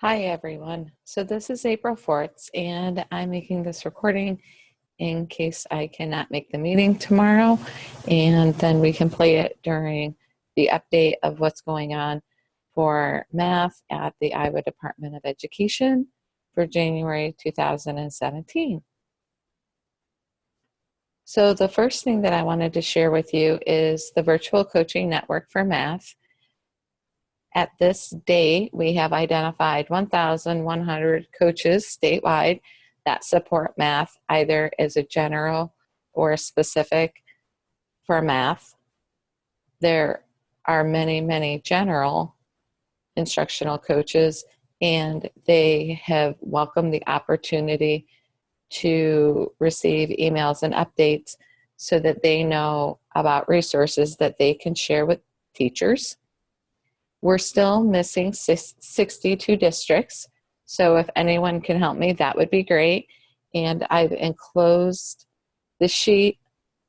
Hi everyone. So this is April 4th and I'm making this recording in case I cannot make the meeting tomorrow, and then we can play it during the update of what's going on for math at the Iowa Department of Education for January 2017. So the first thing that I wanted to share with you is the Virtual Coaching Network for Math. At this date, we have identified 1,100 coaches statewide that support math, either as a general or a specific for math. There are many, many general instructional coaches, and they have welcomed the opportunity to receive emails and updates so that they know about resources that they can share with teachers. We're still missing 62 districts, so if anyone can help me, that would be great. And I've enclosed the sheet,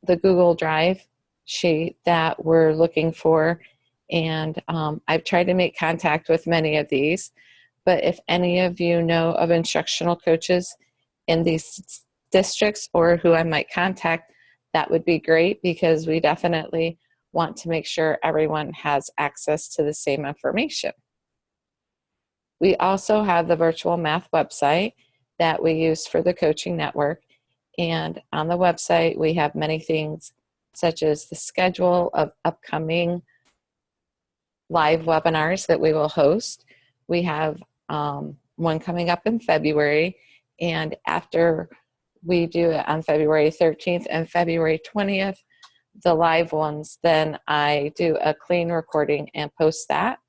the Google Drive sheet that we're looking for, and I've tried to make contact with many of these, but if any of you know of instructional coaches in these districts or who I might contact, that would be great, because we definitely want to make sure everyone has access to the same information. We also have the virtual math website that we use for the coaching network, and on the website we have many things such as the schedule of upcoming live webinars that we will host. We have one coming up in February, and after we do it on February 13th and February 20th, the live ones, then I do a clean recording and post that.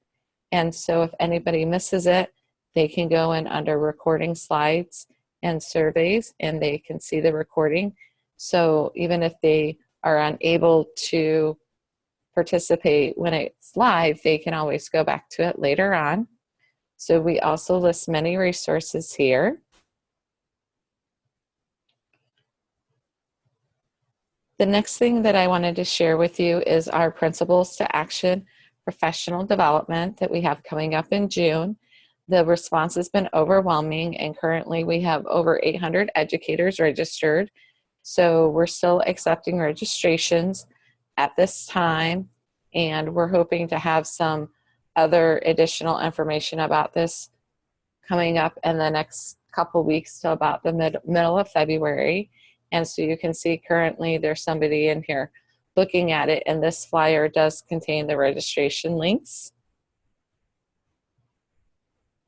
And so if anybody misses it, they can go in under recording slides and surveys and they can see the recording. So even if they are unable to participate when it's live, they can always go back to it later on. So we also list many resources here. The next thing that I wanted to share with you is our Principles to Action professional development that we have coming up in June. The response has been overwhelming, and currently we have over 800 educators registered. So we're still accepting registrations at this time, and we're hoping to have some other additional information about this coming up in the next couple weeks till about the middle of February. And so you can see currently there's somebody in here looking at it, and this flyer does contain the registration links.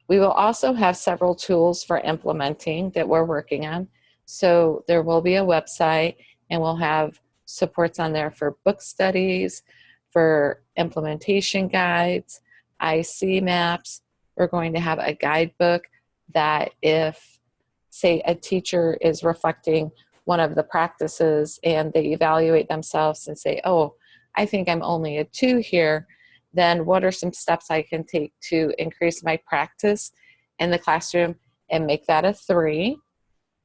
We will also have several tools for implementing that we're working on. So there will be a website, and we'll have supports on there for book studies, for implementation guides, IC maps. We're going to have a guidebook that if, say, a teacher is reflecting one of the practices and they evaluate themselves and say, oh, I think I'm only a 2 here, then what are some steps I can take to increase my practice in the classroom and make that a 3?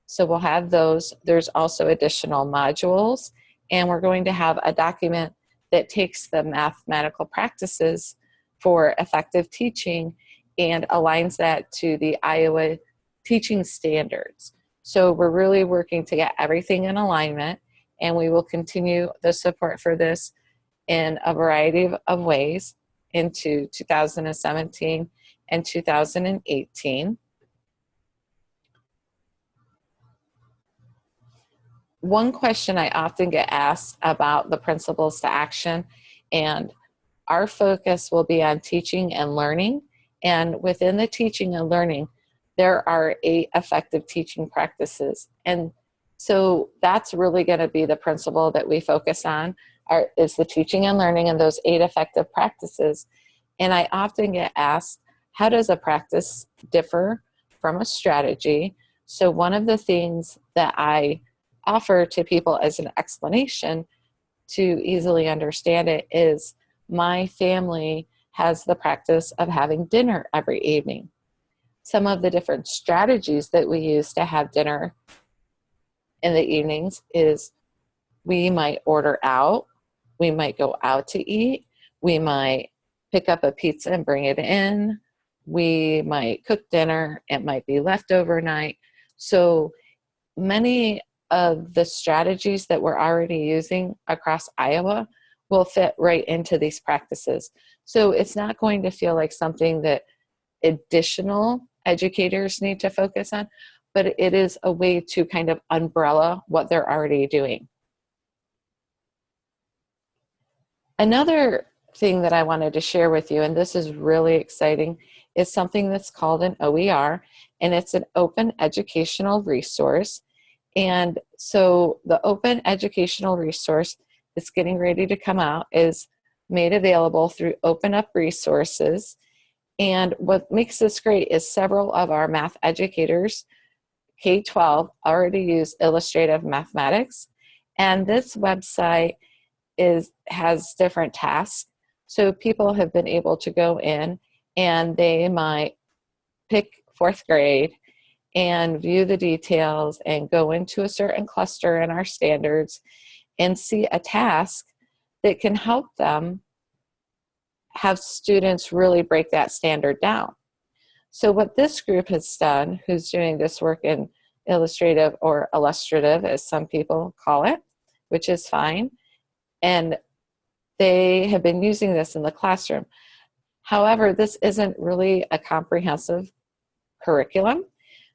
So we'll have those. There's also additional modules, and we're going to have a document that takes the mathematical practices for effective teaching and aligns that to the Iowa teaching standards. So we're really working to get everything in alignment, and we will continue the support for this in a variety of ways into 2017 and 2018. One question I often get asked about the Principles to Action, and our focus will be on teaching and learning, and within the teaching and learning, there are 8 effective teaching practices. And so that's really going to be the principle that we focus on, is the teaching and learning and those 8 effective practices. And I often get asked, how does a practice differ from a strategy? So one of the things that I offer to people as an explanation to easily understand it is my family has the practice of having dinner every evening. Some of the different strategies that we use to have dinner in the evenings is we might order out, we might go out to eat, we might pick up a pizza and bring it in, we might cook dinner, it might be left overnight. So many of the strategies that we're already using across Iowa will fit right into these practices. So it's not going to feel like something that additional educators need to focus on, but it is a way to kind of umbrella what they're already doing. Another thing that I wanted to share with you, and this is really exciting, is something that's called an OER, and it's an open educational resource. And so the open educational resource that's getting ready to come out is made available through Open Up Resources. And what makes this great is several of our math educators, K-12, already use illustrative mathematics. And this website has different tasks. So people have been able to go in and they might pick fourth grade and view the details and go into a certain cluster in our standards and see a task that can help them have students really break that standard down. So what this group has done, who's doing this work in illustrative or illustrative, as some people call it, which is fine, and they have been using this in the classroom. However, this isn't really a comprehensive curriculum.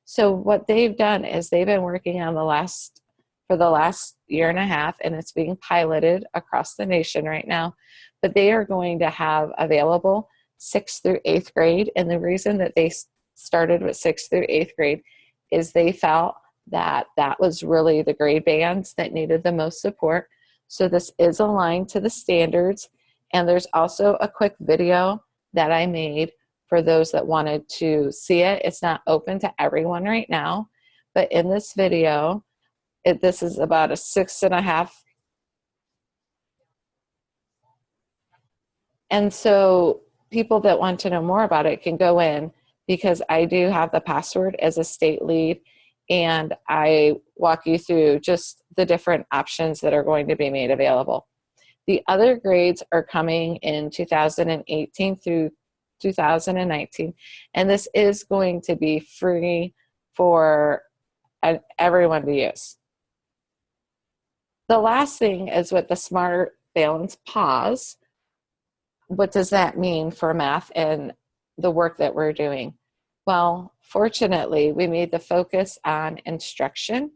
So what they've done is they've been working on for the last year and a half, and it's being piloted across the nation right now, but they are going to have available 6th through 8th grade. And the reason that they started with 6th through 8th grade is they felt that that was really the grade bands that needed the most support. So this is aligned to the standards. And there's also a quick video that I made for those that wanted to see it. It's not open to everyone right now, but in this video, this is about a 6.5. And so people that want to know more about it can go in, because I do have the password as a state lead, and I walk you through just the different options that are going to be made available. The other grades are coming in 2018 through 2019, and this is going to be free for everyone to use. The last thing is with the Smart Balance Pause. What does that mean for math and the work that we're doing? Well, fortunately, we made the focus on instruction,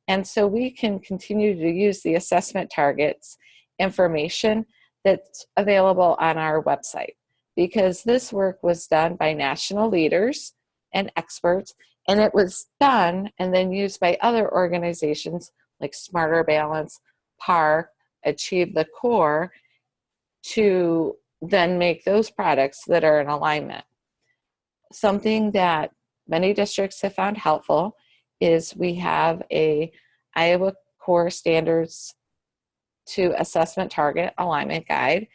and so we can continue to use the assessment targets information that's available on our website, because this work was done by national leaders and experts, and it was done and then used by other organizations like Smarter Balance, PARC, Achieve the Core, to then make those products that are in alignment. Something that many districts have found helpful is we have a Iowa Core Standards to Assessment Target Alignment Guide,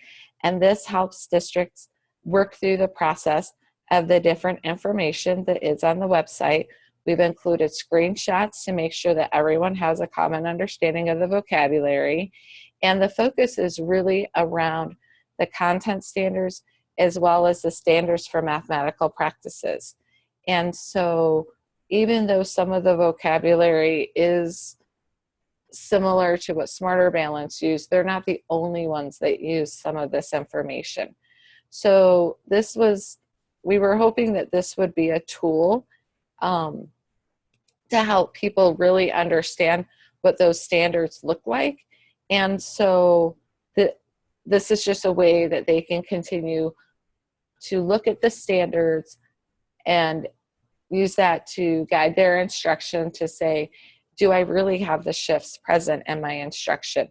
and this helps districts work through the process of the different information that is on the website. We've included screenshots to make sure that everyone has a common understanding of the vocabulary, and the focus is really around the content standards as well as the standards for mathematical practices. And so even though some of the vocabulary is similar to what Smarter Balance used, they're not the only ones that use some of this information. So we were hoping that this would be a tool to help people really understand what those standards look like. And so this is just a way that they can continue to look at the standards and use that to guide their instruction to say, do I really have the shifts present in my instruction?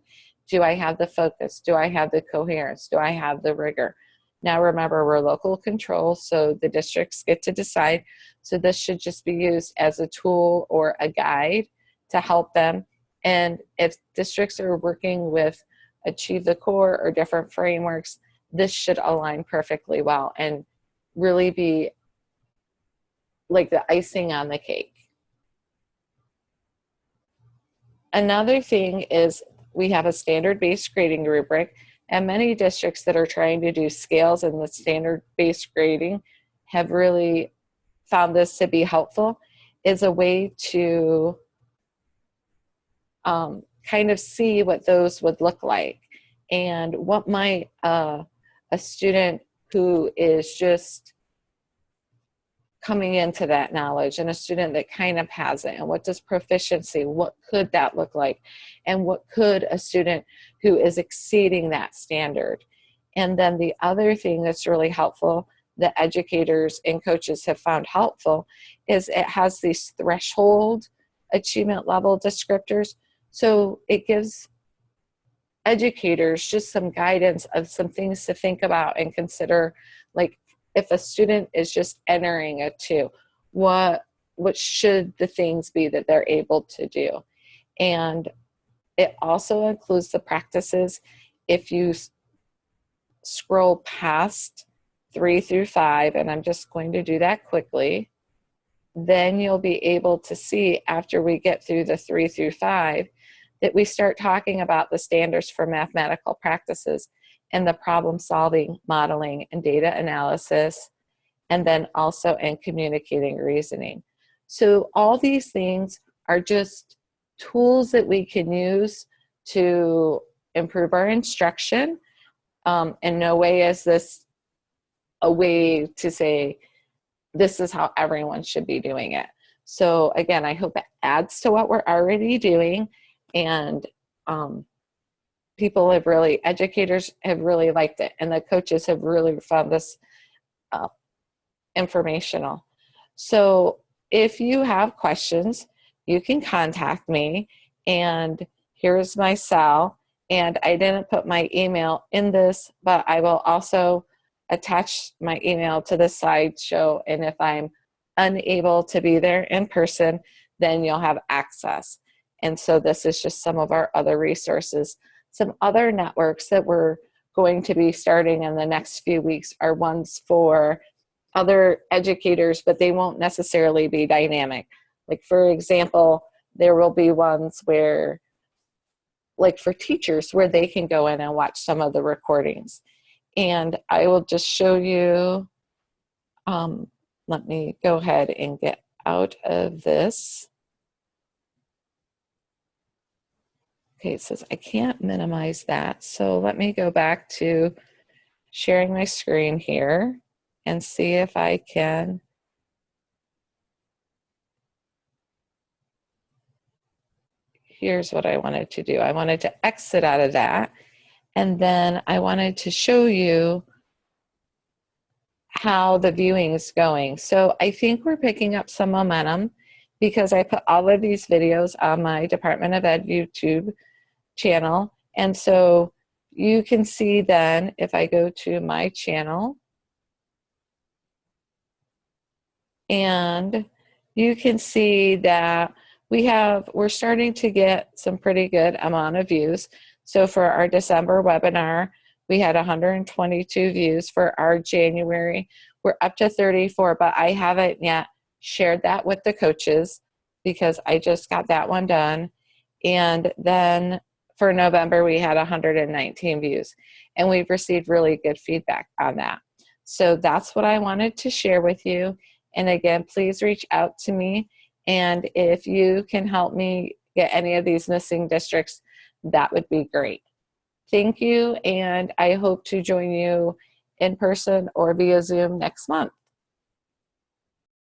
Do I have the focus? Do I have the coherence? Do I have the rigor? Now remember, we're local control, so the districts get to decide. So this should just be used as a tool or a guide to help them. And if districts are working with Achieve the Core or different frameworks, this should align perfectly well and really be like the icing on the cake. Another thing is we have a standard-based grading rubric, and many districts that are trying to do scales in the standard-based grading have really found this to be helpful is a way to kind of see what those would look like, and what might a student who is just coming into that knowledge, and a student that kind of has it, and what does proficiency, what could that look like, and what could a student who is exceeding that standard. And then the other thing that's really helpful that educators and coaches have found helpful is it has these threshold achievement level descriptors. So it gives educators just some guidance of some things to think about and consider, like if a student is just entering a 2, what should the things be that they're able to do. And it also includes the practices. If you scroll past 3 through 5, and I'm just going to do that quickly, then you'll be able to see after we get through the 3 through 5 that we start talking about the standards for mathematical practices and the problem solving, modeling, and data analysis, and then also in communicating reasoning. So all these things are just tools that we can use to improve our instruction. In no way is this a way to say this is how everyone should be doing it. So again, I hope it adds to what we're already doing, and people have really, educators have really liked it, and the coaches have really found this informational. So if you have questions, you can contact me, and here's my cell. And I didn't put my email in this, but I will also attach my email to the slideshow, and if I'm unable to be there in person, then you'll have access. And so this is just some of our other resources. Some other networks that we're going to be starting in the next few weeks are ones for other educators, but they won't necessarily be dynamic. Like for example, there will be ones where, like for teachers, where they can go in and watch some of the recordings. And I will just show you, let me go ahead and get out of this. Okay, it says I can't minimize that. So let me go back to sharing my screen here and see if I can. Here's what I wanted to do. I wanted to exit out of that, and then I wanted to show you how the viewing is going. So I think we're picking up some momentum because I put all of these videos on my Department of Ed YouTube channel. And so you can see then, if I go to my channel, and you can see that we're starting to get some pretty good amount of views. So for our December webinar, we had 122 views. For our January, we're up to 34, but I haven't yet shared that with the coaches because I just got that one done. And then for November, we had 119 views, and we've received really good feedback on that. So that's what I wanted to share with you. And again, please reach out to me. And if you can help me get any of these missing districts, that would be great. Thank you, and I hope to join you in person or via Zoom next month.